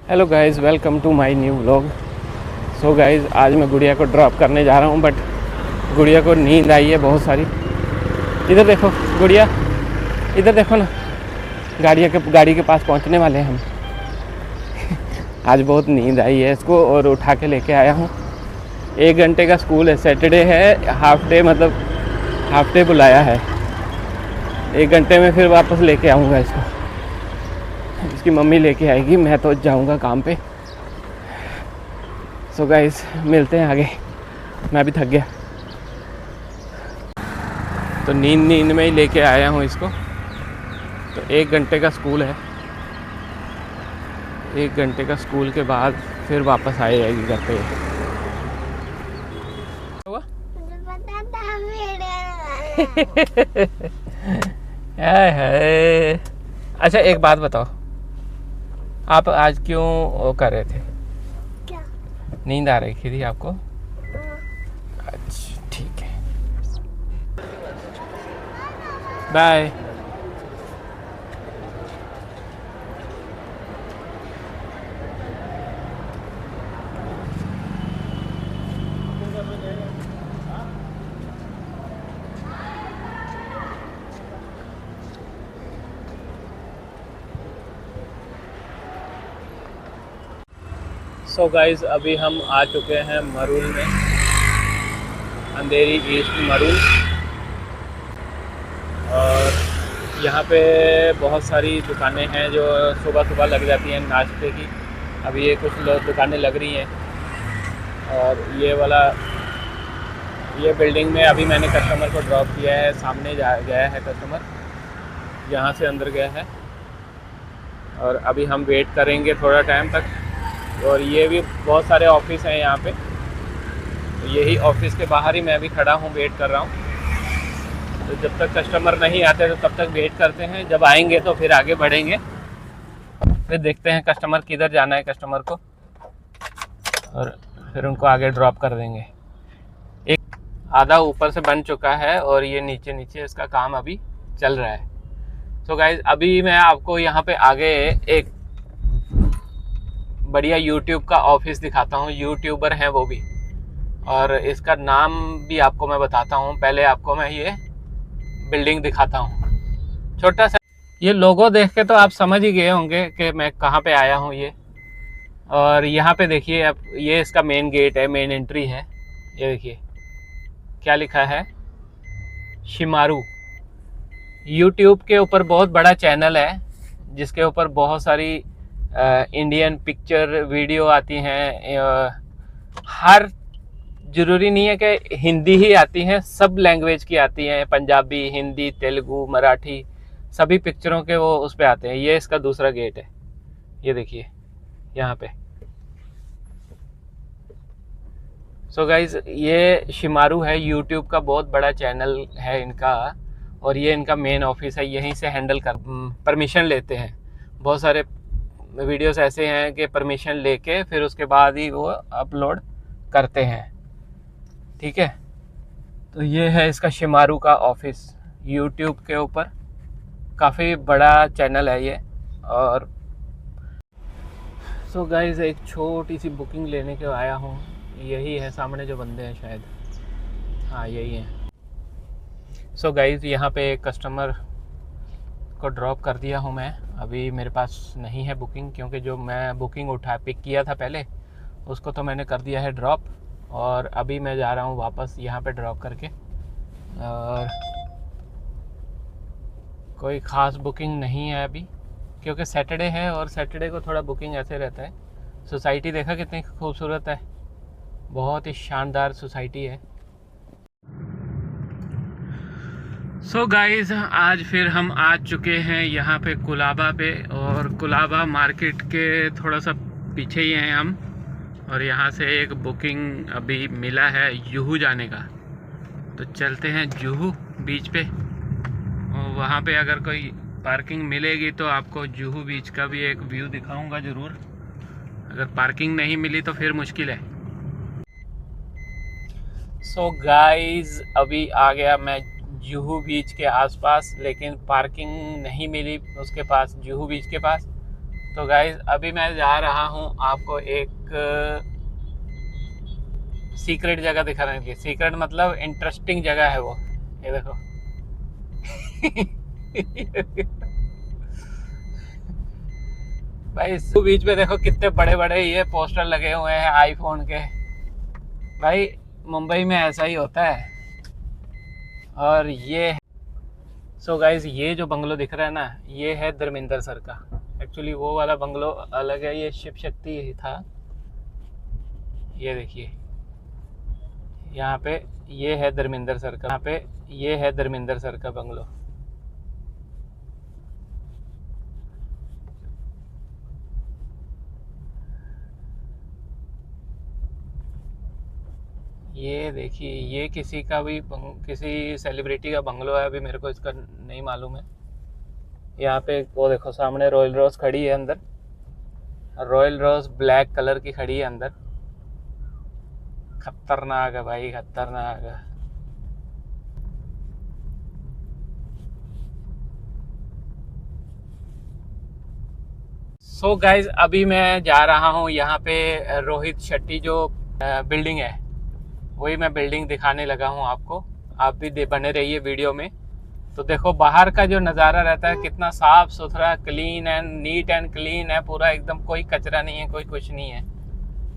Hello guys, welcome to my new vlog. So guys, आज मैं गुड़िया को ड्रॉप करने जा रहा हूँ, बट गुड़िया को नींद आई है बहुत सारी। इधर देखो गुड़िया, इधर देखो ना, गाड़ी के पास पहुँचने वाले हैं हम। आज बहुत नींद आई है इसको और उठा के लेके आया हूँ। 1 घंटे का स्कूल है, सैटरडे है, हाफ डे मतलब हाफ डे बुलाया है। 1 घंटे में फिर वापस लेके आऊँगा इसको। इसकी मम्मी लेके आएगी, मैं तो जाऊंगा काम पे। सो गाइस, मिलते हैं आगे। मैं भी थक गया तो नींद में ही लेके आया हूँ इसको। तो 1 घंटे का स्कूल है, 1 घंटे का स्कूल के बाद फिर वापस आ जाएगी घर पे। है। अच्छा एक बात बताओ, आप आज क्यों वो कर रहे थे? क्या? नींद आ रही थी आपको? अच्छा ठीक है, बाय। सो गाइज़, अभी हम आ चुके हैं मरूल में, अंधेरी ईस्ट मरूल। और यहाँ पे बहुत सारी दुकानें हैं जो सुबह सुबह लग जाती हैं नाश्ते की। अभी ये कुछ दुकानें लग रही हैं। और ये बिल्डिंग में अभी मैंने कस्टमर को ड्रॉप किया है, सामने गया है कस्टमर, यहाँ से अंदर गया है। और अभी हम वेट करेंगे थोड़ा टाइम तक। और ये भी बहुत सारे ऑफिस हैं यहाँ पे, तो यही ऑफिस के बाहर ही मैं अभी खड़ा हूँ, वेट कर रहा हूँ। तो जब तक कस्टमर नहीं आते तो तब तक वेट करते हैं, जब आएंगे तो फिर आगे बढ़ेंगे। फिर देखते हैं कस्टमर किधर जाना है कस्टमर को, और फिर उनको आगे ड्रॉप कर देंगे। एक आधा ऊपर से बन चुका है और ये नीचे नीचे इसका काम अभी चल रहा है। तो गाइज, अभी मैं आपको यहाँ पे आगे एक बढ़िया यूट्यूब का ऑफिस दिखाता हूँ। यूट्यूबर हैं वो भी, और इसका नाम भी आपको मैं बताता हूँ। पहले आपको मैं ये बिल्डिंग दिखाता हूँ, छोटा सा। ये लोगो देख के तो आप समझ ही गए होंगे कि मैं कहाँ पे आया हूँ ये। और यहाँ पे देखिए अब, ये इसका मेन गेट है, मेन एंट्री है। ये देखिए क्या लिखा है, शिमारू। यूट्यूब के ऊपर बहुत बड़ा चैनल है, जिसके ऊपर बहुत सारी इंडियन पिक्चर वीडियो आती हैं। हर ज़रूरी नहीं है कि हिंदी ही आती हैं, सब लैंग्वेज की आती हैं, पंजाबी, हिंदी, तेलुगु, मराठी, सभी पिक्चरों के वो उस पे आते हैं। ये इसका दूसरा गेट है, ये देखिए यहाँ पे। सो गाइज, ये शिमारू है, यूट्यूब का बहुत बड़ा चैनल है इनका। और ये इनका मेन ऑफिस है, यहीं से हैंडल कर परमिशन लेते हैं। बहुत सारे वीडियोस ऐसे हैं कि परमिशन लेके फिर उसके बाद ही वो अपलोड करते हैं। ठीक है, तो ये है इसका शिमारू का ऑफिस, यूट्यूब के ऊपर काफ़ी बड़ा चैनल है ये। और सो गाइज, एक छोटी सी बुकिंग लेने के आया हूँ। यही है सामने जो बंदे हैं, शायद हाँ यही है। सो गाइज, यहाँ पे एक कस्टमर को ड्रॉप कर दिया हूँ मैं। अभी मेरे पास नहीं है बुकिंग, क्योंकि जो मैं बुकिंग पिक किया था पहले, उसको तो मैंने कर दिया है ड्रॉप। और अभी मैं जा रहा हूँ वापस यहाँ पे ड्रॉप करके। और कोई ख़ास बुकिंग नहीं है अभी, क्योंकि सैटरडे है और सैटरडे को थोड़ा बुकिंग ऐसे रहता है। सोसाइटी देखा कितनी खूबसूरत है, बहुत ही शानदार सोसाइटी है। सो गाइज़, आज फिर हम आ चुके हैं यहाँ पे कुलाबा पे, और कुलाबा मार्केट के थोड़ा सा पीछे ही हैं हम। और यहाँ से एक बुकिंग अभी मिला है जुहू जाने का, तो चलते हैं जुहू बीच पे। और वहाँ पे अगर कोई पार्किंग मिलेगी तो आपको जुहू बीच का भी एक व्यू दिखाऊंगा ज़रूर। अगर पार्किंग नहीं मिली तो फिर मुश्किल है। सो गाइज़, अभी आ गया मैं जुहू बीच के आसपास, लेकिन पार्किंग नहीं मिली उसके पास, जुहू बीच के पास। तो गाइज अभी मैं जा रहा हूँ आपको एक सीक्रेट जगह दिखाने के लिए। सीक्रेट मतलब इंटरेस्टिंग जगह है वो। ये देखो भाई इस बीच में देखो कितने बड़े बड़े ये पोस्टर लगे हुए हैं आईफोन के। भाई मुंबई में ऐसा ही होता है। और ये सो गाइज ये जो बंगलो दिख रहा है ना, ये है धर्मेंद्र सर का। एक्चुअली वो वाला बंगलो अलग है, ये शिव शक्ति ही था। ये देखिए यहाँ पे ये है धर्मेंद्र सर का, यहाँ पे ये है धर्मेंद्र सर का बंगलो। ये देखिए ये किसी का भी किसी सेलिब्रिटी का बंगलो है, अभी मेरे को इसका नहीं मालूम है। यहाँ पे वो देखो सामने रॉयल रोज खड़ी है अंदर, रॉयल रोज ब्लैक कलर की खड़ी है अंदर। खतरनाक है भाई, खतरनाक है। सो गाइज अभी मैं जा रहा हूँ यहाँ पे रोहित शेट्टी जो बिल्डिंग है, वही मैं बिल्डिंग दिखाने लगा हूँ आपको। आप भी बने रहिए वीडियो में। तो देखो बाहर का जो नज़ारा रहता है कितना साफ सुथरा, clean and neat and clean है पूरा एकदम, कोई कचरा नहीं है, कोई कुछ नहीं है।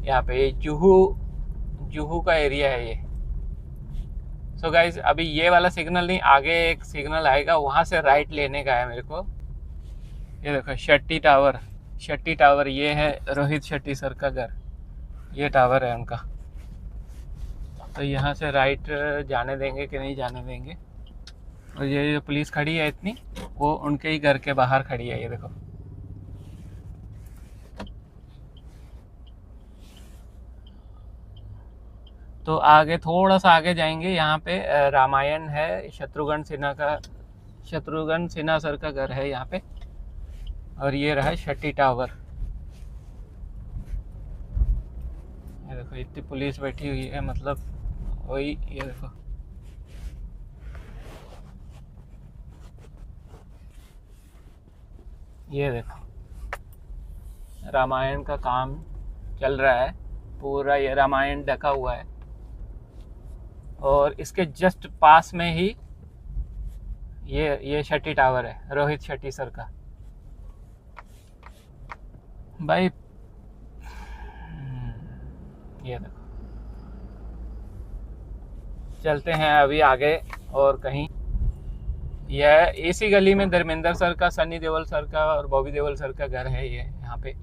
यहाँ पे जुहू का एरिया है ये। सो गाइज अभी ये वाला सिग्नल नहीं, आगे एक सिग्नल आएगा, वहाँ से राइट लेने का है मेरे को। ये देखो शेट्टी टावर, ये है रोहित शेट्टी सर का घर, ये टावर है उनका। तो यहाँ से राइट जाने देंगे कि नहीं जाने देंगे। और ये जो पुलिस खड़ी है इतनी, वो उनके ही घर के बाहर खड़ी है, ये देखो। तो आगे थोड़ा सा आगे जाएंगे, यहाँ पे रामायण है, शत्रुघ्न सिन्हा सर का घर है यहाँ पे। और ये रहा शेट्टी टावर। ये देखो इतनी पुलिस बैठी हुई है, मतलब वही। ये देखो ये देखो रामायण का काम चल रहा है पूरा, ये रामायण ढका हुआ है। और इसके जस्ट पास में ही ये शेट्टी टावर है, रोहित शेट्टी सर का। भाई ये देखो, चलते हैं अभी आगे और कहीं। यह इसी गली में धर्मेंद्र सर का, सनी देओल सर का और बॉबी देओल सर का घर है ये यहाँ पे।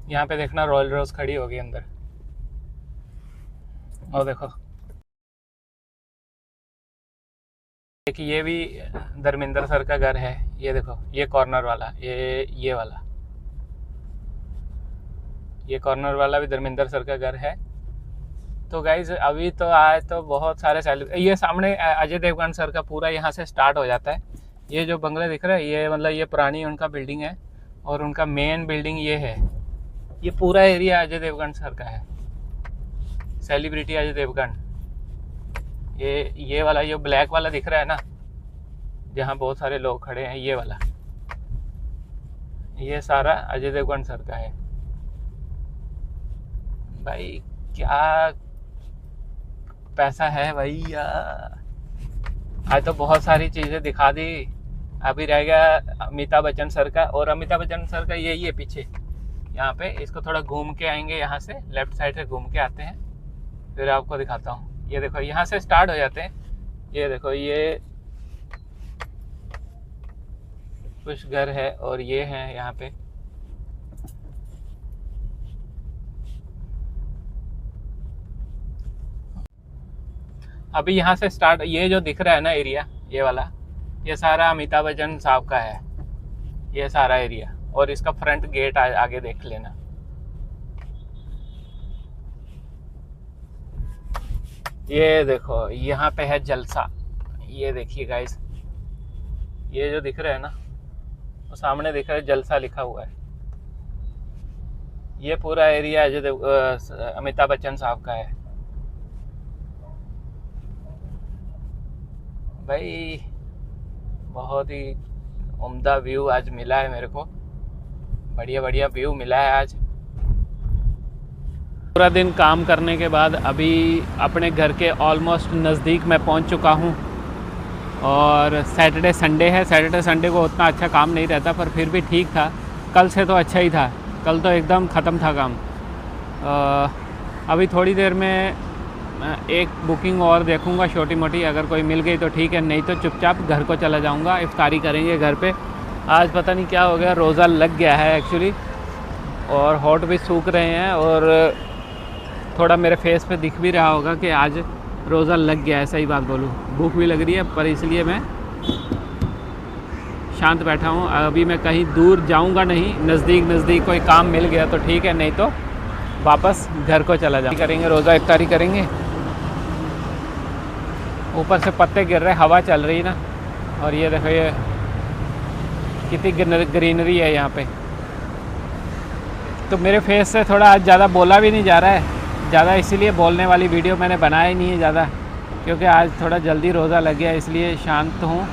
यहाँ पे देखना रॉयल रोज खड़ी होगी अंदर। और देखो देखिए ये भी धर्मेंद्र सर का घर है। ये देखो ये कॉर्नर वाला, ये वाला, ये कॉर्नर वाला भी धर्मेंद्र सर का घर है। तो गाइज अभी तो आए तो बहुत सारे ये सामने अजय देवगन सर का पूरा यहाँ से स्टार्ट हो जाता है। ये जो बंगले दिख रहा है ये मतलब ये पुरानी उनका बिल्डिंग है, और उनका मेन बिल्डिंग ये है। ये पूरा एरिया अजय देवगन सर का है, सेलिब्रिटी अजय देवगन। ये वाला जो ब्लैक वाला दिख रहा है ना, जहाँ बहुत सारे लोग खड़े हैं, ये वाला, ये सारा अजय देवगन सर का है। भाई क्या पैसा है भैया। आज तो बहुत सारी चीज़ें दिखा दी। अभी रह गया अमिताभ बच्चन सर का, और अमिताभ बच्चन सर का यही है पीछे यहाँ पे। इसको थोड़ा घूम के आएंगे, यहाँ से लेफ्ट साइड से घूम के आते हैं, फिर आपको दिखाता हूँ। ये देखो यहाँ से स्टार्ट हो जाते हैं। ये देखो ये कुछ घर है और ये हैं यहाँ पे। अभी यहाँ से स्टार्ट, ये जो दिख रहा है ना एरिया, ये वाला, ये सारा अमिताभ बच्चन साहब का है, ये सारा एरिया। और इसका फ्रंट गेट आगे देख लेना। ये देखो यहाँ पे है जलसा। ये देखिए गाइस, ये जो दिख रहा है ना, वो सामने दिख रहा है, जलसा लिखा हुआ है। ये पूरा एरिया है जो अमिताभ बच्चन साहब का है भाई। बहुत ही उम्दा व्यू आज मिला है मेरे को, बढ़िया बढ़िया व्यू मिला है आज। पूरा दिन काम करने के बाद अभी अपने घर के ऑलमोस्ट नज़दीक मैं पहुंच चुका हूं। और सैटरडे संडे है, सैटरडे संडे को उतना अच्छा काम नहीं रहता, पर फिर भी ठीक था। कल से तो अच्छा ही था, कल तो एकदम ख़त्म था काम। अभी थोड़ी देर में एक बुकिंग और देखूंगा छोटी मोटी, अगर कोई मिल गई तो ठीक है, नहीं तो चुपचाप घर को चला जाऊंगा। इफ्तारी करेंगे घर पे। आज पता नहीं क्या हो गया, रोज़ा लग गया है एक्चुअली, और होंठ भी सूख रहे हैं और थोड़ा मेरे फेस पे दिख भी रहा होगा कि आज रोज़ा लग गया है। सही बात बोलूँ, भूख भी लग रही है, पर इसलिए मैं शांत बैठा हूँ। अभी मैं कहीं दूर जाऊँगा नहीं, नज़दीक कोई काम मिल गया तो ठीक है, नहीं तो वापस घर को चला जाऊँ। करेंगे रोज़ा इफ्तारी करेंगे। ऊपर से पत्ते गिर रहे, हवा चल रही ना, और ये देखो ये कितनी ग्रीनरी है यहाँ पे। तो मेरे फेस से थोड़ा आज ज़्यादा बोला भी नहीं जा रहा है, ज़्यादा इसीलिए बोलने वाली वीडियो मैंने बनाया ही नहीं है ज़्यादा, क्योंकि आज थोड़ा जल्दी रोज़ा लग गया, इसलिए शांत हूँ।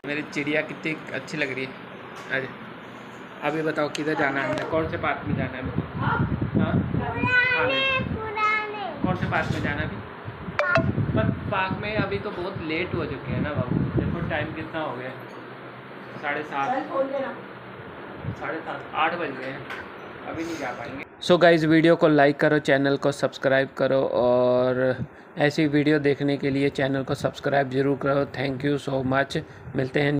मेरी चिड़िया कितनी अच्छी लग रही है आज। अभी बताओ किधर जाना है हमें, कौन से पार्क में जाना है हमें? हाँ कौन से पार्क में जाना है अभी? पर पार्क में अभी तो बहुत लेट हो चुके हैं ना बाबू, देखो टाइम कितना हो गया, 7:30 8 बज गए हैं, अभी नहीं जा पाएंगे। सो गाइज़, वीडियो को लाइक करो, चैनल को सब्सक्राइब करो, और ऐसी वीडियो देखने के लिए चैनल को सब्सक्राइब ज़रूर करो। थैंक यू सो मच, मिलते हैं।